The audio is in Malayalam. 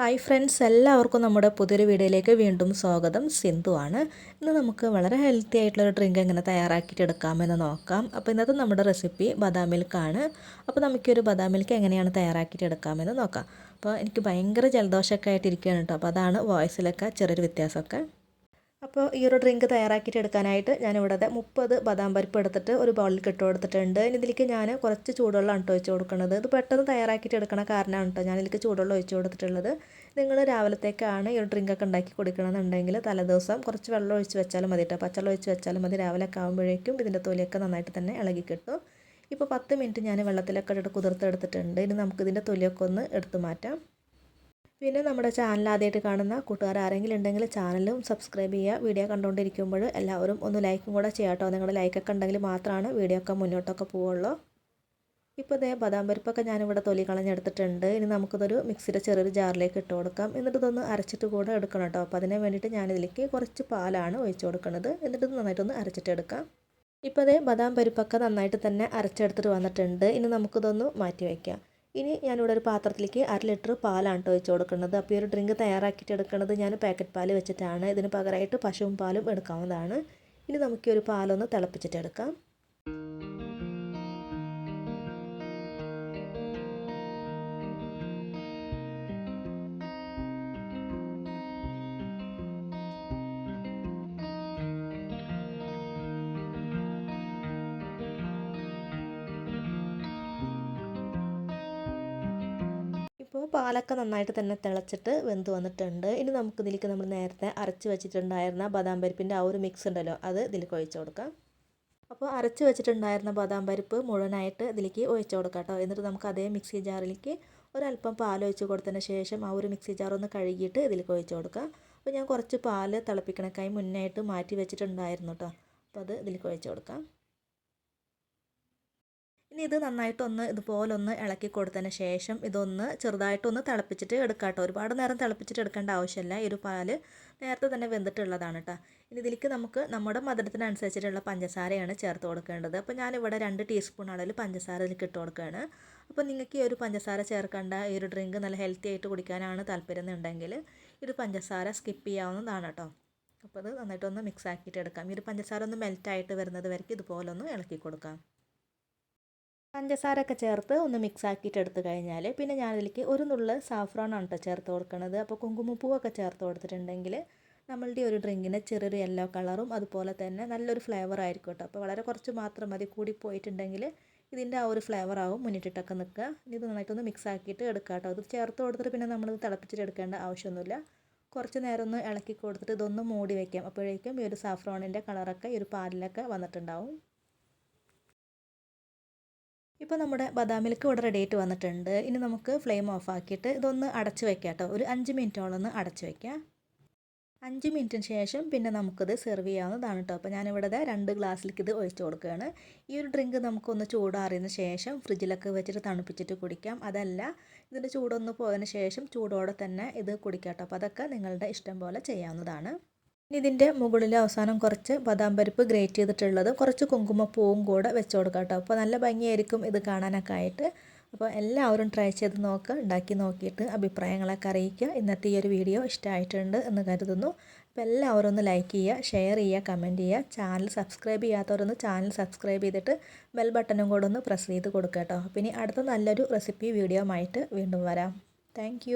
ഹായ് ഫ്രണ്ട്സ്, എല്ലാവർക്കും നമ്മുടെ പുതിയൊരു വീഡിയോയിലേക്ക് വീണ്ടും സ്വാഗതം. സിന്ധു ആണ്. ഇന്ന് നമുക്ക് വളരെ ഹെൽത്തി ആയിട്ടുള്ളൊരു ഡ്രിങ്ക് എങ്ങനെ തയ്യാറാക്കിയിട്ട് എടുക്കാമെന്ന് നോക്കാം. അപ്പോൾ ഇന്നത്തെ നമ്മുടെ റെസിപ്പി ബദാം മിൽക്കാണ്. അപ്പോൾ നമുക്കൊരു ബദാം മിൽക്ക് എങ്ങനെയാണ് തയ്യാറാക്കിയിട്ട് എടുക്കാമെന്ന് നോക്കാം. അപ്പോൾ എനിക്ക് ഭയങ്കര ജലദോഷമൊക്കെ ആയിട്ടിരിക്കുകയാണ് കേട്ടോ. അപ്പോൾ അതാണ് വോയിസിലൊക്കെ ചെറിയൊരു വ്യത്യാസമൊക്കെ. അപ്പോൾ ഈ ഒരു ഡ്രിങ്ക് തയ്യാറാക്കിയിട്ട് എടുക്കാനായിട്ട് ഞാനിവിടെ 30 ബദാം പരിപ്പ് എടുത്തിട്ട് ഒരു ബൗളിൽ ഇട്ട് കൊടുത്തിട്ടുണ്ട്. ഇനി ഇതിലേക്ക് ഞാൻ കുറച്ച് ചൂടുവെള്ളമാണ് കേട്ടോ ഒഴിച്ച് കൊടുക്കുന്നത്. ഇത് പെട്ടെന്ന് തയ്യാറാക്കിയിട്ട് എടുക്കണ കാരണമാണ് കേട്ടോ ഞാനിതിലേക്ക് ചൂടുവെള്ളം ഒഴിച്ച് കൊടുത്തിട്ടുള്ളത്. നിങ്ങൾ രാവിലത്തേക്കാണ് ഈ ഒരു ഡ്രിങ്കൊക്കെ ഉണ്ടാക്കി കൊടുക്കണമെന്നുണ്ടെങ്കിൽ തലേദിവസം കുറച്ച് വെള്ളം ഒഴിച്ച് വെച്ചാലും മതി കേട്ടോ. പച്ചവെള്ളം ഒഴിച്ച് വെച്ചാലും മതി. രാവിലെ ആകുമ്പോഴേക്കും ഇതിൻ്റെ തൊലിയൊക്കെ നന്നായിട്ട് തന്നെ ഇളകി കിട്ടും. ഇപ്പോൾ 10 മിനിറ്റ് ഞാൻ വെള്ളത്തിലൊക്കെ ഇട്ടിട്ട് കുതിർത്തെടുത്തിട്ടുണ്ട്. ഇനി നമുക്കിതിൻ്റെ തൊലിയൊക്കെ ഒന്ന് എടുത്ത് മാറ്റാം. പിന്നെ നമ്മുടെ ചാനൽ ആദ്യമായിട്ട് കാണുന്ന കൂട്ടുകാർ ആരെങ്കിലും ഉണ്ടെങ്കിൽ ചാനലും സബ്സ്ക്രൈബ് ചെയ്യുക. വീഡിയോ കണ്ടുകൊണ്ടിരിക്കുമ്പോൾ എല്ലാവരും ഒന്ന് ലൈക്കും കൂടെ ചെയ്യാം കേട്ടോ. നിങ്ങളുടെ ലൈക്കൊക്കെ ഉണ്ടെങ്കിൽ മാത്രമാണ് വീഡിയോ ഒക്കെ മുന്നോട്ടൊക്കെ പോവുള്ളൂ. ഇപ്പോൾ ഇതേ ബദാം പരിപ്പൊക്കെ ഞാനിവിടെ തൊലി കളഞ്ഞെടുത്തിട്ടുണ്ട്. ഇനി നമുക്കിതൊരു മിക്സിയുടെ ചെറിയൊരു ജാറിലേക്ക് ഇട്ട് കൊടുക്കാം. എന്നിട്ട് ഇതൊന്ന് അരച്ചിട്ട് കൂടെ എടുക്കണം കേട്ടോ. അപ്പോൾ അതിന് വേണ്ടിയിട്ട് ഞാനിതിലേക്ക് കുറച്ച് പാലാണ് ഒഴിച്ച് കൊടുക്കുന്നത്. എന്നിട്ട് ഇത് നന്നായിട്ടൊന്ന് അരച്ചിട്ട് എടുക്കാം. ഇപ്പോൾ ഇതേ ബദാം പരിപ്പൊക്കെ നന്നായിട്ട് തന്നെ അരച്ചെടുത്തിട്ട് വന്നിട്ടുണ്ട്. ഇനി നമുക്കിതൊന്ന് മാറ്റി വയ്ക്കാം. ഇനി ഞാനിവിടെ ഒരു പാത്രത്തിലേക്ക് 1/2 ലിറ്റർ പാലാണ് കേട്ടോ ഒഴിച്ച് കൊടുക്കുന്നത്. അപ്പോൾ ഈ ഒരു ഡ്രിങ്ക് തയ്യാറാക്കിയിട്ട് എടുക്കുന്നത് ഞാൻ പാക്കറ്റ് പാൽ വെച്ചിട്ടാണ്. ഇതിന് പകരമായിട്ട് പശുവും പാലും എടുക്കാവുന്നതാണ്. ഇനി നമുക്ക് ഈ ഒരു പാലൊന്ന് തിളപ്പിച്ചിട്ട് എടുക്കാം. ഇപ്പോൾ പാലൊക്കെ നന്നായിട്ട് തന്നെ തിളച്ചിട്ട് വെന്ത് വന്നിട്ടുണ്ട്. ഇനി നമുക്കിതിലേക്ക് നമ്മൾ നേരത്തെ അരച്ച് വെച്ചിട്ടുണ്ടായിരുന്ന ബദാം പരിപ്പിൻ്റെ ആ ഒരു മിക്സ് ഉണ്ടല്ലോ, അത് ഇതിലേക്ക് ഒഴിച്ച് കൊടുക്കാം. അപ്പോൾ അരച്ച് വെച്ചിട്ടുണ്ടായിരുന്ന ബദാം പരിപ്പ് മുഴുവനായിട്ട് ഇതിലേക്ക് ഒഴിച്ച് കൊടുക്കാം കേട്ടോ. എന്നിട്ട് നമുക്ക് അതേ മിക്സി ജാറിലേക്ക് ഒരല്പം പാൽ ഒഴിച്ച് കൊടുത്തതിന് ശേഷം ആ ഒരു മിക്സി ജാർ ഒന്ന് കഴുകിയിട്ട് ഇതിലേക്ക് ഒഴിച്ച് കൊടുക്കാം. അപ്പോൾ ഞാൻ കുറച്ച് പാൽ തിളപ്പിക്കണക്കായി മുന്നായിട്ട് മാറ്റി വെച്ചിട്ടുണ്ടായിരുന്നു കേട്ടോ. അപ്പോൾ അത് ഇതിലേക്ക് ഒഴിച്ച് കൊടുക്കാം. ഇനി ഇത് നന്നായിട്ടൊന്ന് ഇതുപോലൊന്ന് ഇളക്കി കൊടുത്തതിന് ശേഷം ഇതൊന്ന് ചെറുതായിട്ടൊന്ന് തിളപ്പിച്ചിട്ട് എടുക്കാം കേട്ടോ. ഒരുപാട് നേരം തിളപ്പിച്ചിട്ട് എടുക്കേണ്ട ആവശ്യമില്ല. ഈ ഒരു പാല് നേരത്തെ തന്നെ വെന്തിട്ടുള്ളതാണ് കേട്ടോ. ഇനി ഇതിലേക്ക് നമുക്ക് നമ്മുടെ മധുരത്തിനനുസരിച്ചിട്ടുള്ള പഞ്ചസാരയാണ് ചേർത്ത് കൊടുക്കേണ്ടത്. അപ്പോൾ ഞാനിവിടെ 2 ടീസ്പൂൺ അളവിൽ പഞ്ചസാര ഇതിലേക്ക് ഇട്ട് കൊടുക്കുകയാണ്. അപ്പോൾ നിങ്ങൾക്ക് ഈ ഒരു പഞ്ചസാര ചേർക്കേണ്ട ഈ ഒരു ഡ്രിങ്ക് നല്ല ഹെൽത്തി ആയിട്ട് കുടിക്കാനാണ് താല്പര്യം എന്നുണ്ടെങ്കിൽ ഈ ഒരു പഞ്ചസാര സ്കിപ്പ് ചെയ്യാവുന്നതാണ് കേട്ടോ. അപ്പോൾ അത് നന്നായിട്ടൊന്ന് മിക്സ് ആക്കിയിട്ട് എടുക്കാം. ഈ ഒരു പഞ്ചസാര ഒന്ന് മെൽറ്റായിട്ട് വരുന്നത് വരയ്ക്ക് ഇതുപോലെ ഒന്ന് ഇളക്കി കൊടുക്കാം. പഞ്ചസാരയൊക്കെ ചേർത്ത് ഒന്ന് മിക്സ് ആക്കിയിട്ട് എടുത്തു കഴിഞ്ഞാൽ പിന്നെ ഞാനതിലേക്ക് ഒരു നുള്ള് സാഫ്രോണാണ് കേട്ടോ ചേർത്ത് കൊടുക്കുന്നത്. അപ്പോൾ കുങ്കുമപ്പൂവൊക്കെ ചേർത്ത് കൊടുത്തിട്ടുണ്ടെങ്കിൽ നമ്മളുടെ ഒരു ഡ്രിങ്കിന് ചെറിയൊരു യെല്ലോ കളറും അതുപോലെ തന്നെ നല്ലൊരു ഫ്ലേവർ ആയിരിക്കും കേട്ടോ. അപ്പോൾ വളരെ കുറച്ച് മാത്രം മതി. കൂടി പോയിട്ടുണ്ടെങ്കിൽ ഇതിൻ്റെ ആ ഒരു ഫ്ലേവർ ആവും മുന്നിട്ടിട്ടൊക്കെ നിൽക്കുക. ഇത് നന്നായിട്ടൊന്ന് മിക്സ് ആക്കിയിട്ട് എടുക്കുക കേട്ടോ. അത് ചേർത്ത് കൊടുത്തിട്ട് പിന്നെ നമ്മളിത് തിളപ്പിച്ചിട്ട് എടുക്കേണ്ട ആവശ്യമൊന്നുമില്ല. കുറച്ച് നേരം ഒന്ന് ഇളക്കി കൊടുത്തിട്ട് ഇതൊന്ന് മൂടി വയ്ക്കാം. അപ്പോഴേക്കും ഈ ഒരു സാഫ്രോണിൻ്റെ കളറൊക്കെ ഈ ഒരു പാലിലൊക്കെ വന്നിട്ടുണ്ടാവും. ഇപ്പോൾ നമ്മുടെ ബദാം മിൽക്ക് ഇവിടെ റെഡി ആയിട്ട് വന്നിട്ടുണ്ട്. ഇനി നമുക്ക് ഫ്ലെയിം ഓഫ് ആക്കിയിട്ട് ഇതൊന്ന് അടച്ച് വയ്ക്കാം കേട്ടോ. ഒരു 5 മിനിറ്റോളം ഒന്ന് അടച്ച് വയ്ക്കാം. 5 മിനിറ്റിന് ശേഷം പിന്നെ നമുക്കിത് സെർവ് ചെയ്യാവുന്നതാണ് കേട്ടോ. അപ്പോൾ ഞാനിവിടെ 2 ഗ്ലാസ്സിലേക്ക് ഇത് ഒഴിച്ച് കൊടുക്കുകയാണ്. ഈ ഒരു ഡ്രിങ്ക് നമുക്കൊന്ന് ചൂടാറിയതിന് ശേഷം ഫ്രിഡ്ജിലൊക്കെ വെച്ചിട്ട് തണുപ്പിച്ചിട്ട് കുടിക്കാം. അതല്ല ഇതിൻ്റെ ചൂടൊന്ന് പോയതിന് ശേഷം ചൂടോടെ തന്നെ ഇത് കുടിക്കാം കേട്ടോ. അപ്പോൾ അതൊക്കെ നിങ്ങളുടെ ഇഷ്ടം പോലെ ചെയ്യാവുന്നതാണ്. ഇനി ഇതിൻ്റെ മുകളിൽ അവസാനം കുറച്ച് ബദാം പരിപ്പ് ഗ്രേറ്റ് ചെയ്തിട്ടുള്ളത് കുറച്ച് കുങ്കുമപ്പൂവും കൂടെ വെച്ച് കൊടുക്കാം കേട്ടോ. അപ്പോൾ നല്ല ഭംഗിയായിരിക്കും ഇത് കാണാനൊക്കെ ആയിട്ട്. അപ്പോൾ എല്ലാവരും ട്രൈ ചെയ്ത് നോക്കുക. ഉണ്ടാക്കി നോക്കിയിട്ട് അഭിപ്രായങ്ങളൊക്കെ അറിയിക്കുക. ഇന്നത്തെ ഈ ഒരു വീഡിയോ ഇഷ്ടമായിട്ടുണ്ട് എന്ന് കരുതുന്നു. അപ്പോൾ എല്ലാവരും ഒന്ന് ലൈക്ക് ചെയ്യുക, ഷെയർ ചെയ്യുക, കമൻറ്റ് ചെയ്യുക. ചാനൽ സബ്സ്ക്രൈബ് ചെയ്യാത്തവരൊന്ന് ചാനൽ സബ്സ്ക്രൈബ് ചെയ്തിട്ട് ബെൽ ബട്ടണും കൂടെ ഒന്ന് പ്രസ് ചെയ്ത് കൊടുക്കുക കേട്ടോ. അപ്പോൾ ഇനി അടുത്ത നല്ലൊരു റെസിപ്പി വീഡിയോ ആയിട്ട് വീണ്ടും വരാം. താങ്ക്